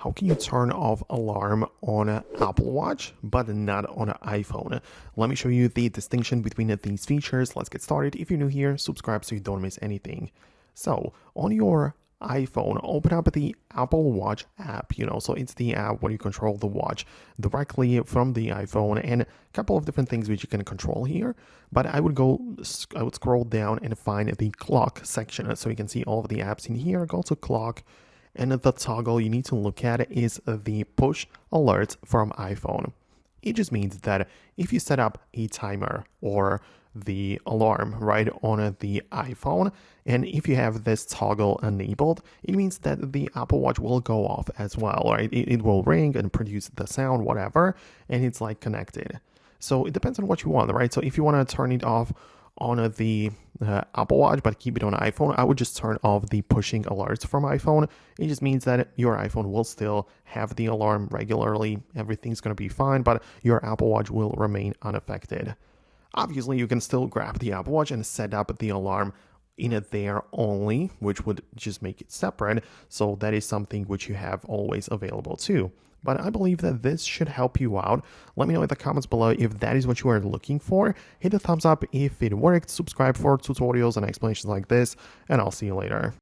How can you turn off alarm on an Apple Watch but not on an iPhone? Let me show you the distinction between these features. Let's get started. If you're new here, subscribe so you don't miss anything. So on your iPhone, open up the Apple Watch app, so it's the app where you control the watch directly from the iPhone, and a couple of different things which you can control here. But I would scroll down and find the clock section, so you can see all of the apps in here. Go to clock, and the toggle you need to look at is the push alerts from iPhone. It just means that if you set up a timer or the alarm right on the iPhone, and if you have this toggle enabled, it means that the Apple Watch will go off as well, right? It will ring and produce the sound, whatever, and it's like connected. So it depends on what you want, right? So if you want to turn it off on the Apple Watch but keep it on iPhone, I would just turn off the pushing alerts from iPhone. It just means that your iPhone will still have the alarm regularly. Everything's going to be fine, but your Apple Watch will remain unaffected. Obviously, you can still grab the Apple Watch and set up the alarm in it there only, which would just make it separate. So that is something which you have always available too. But I believe that this should help you out. Let me know in the comments below if that is what you are looking for. Hit the thumbs up if it worked, subscribe for tutorials and explanations like this, and I'll see you later.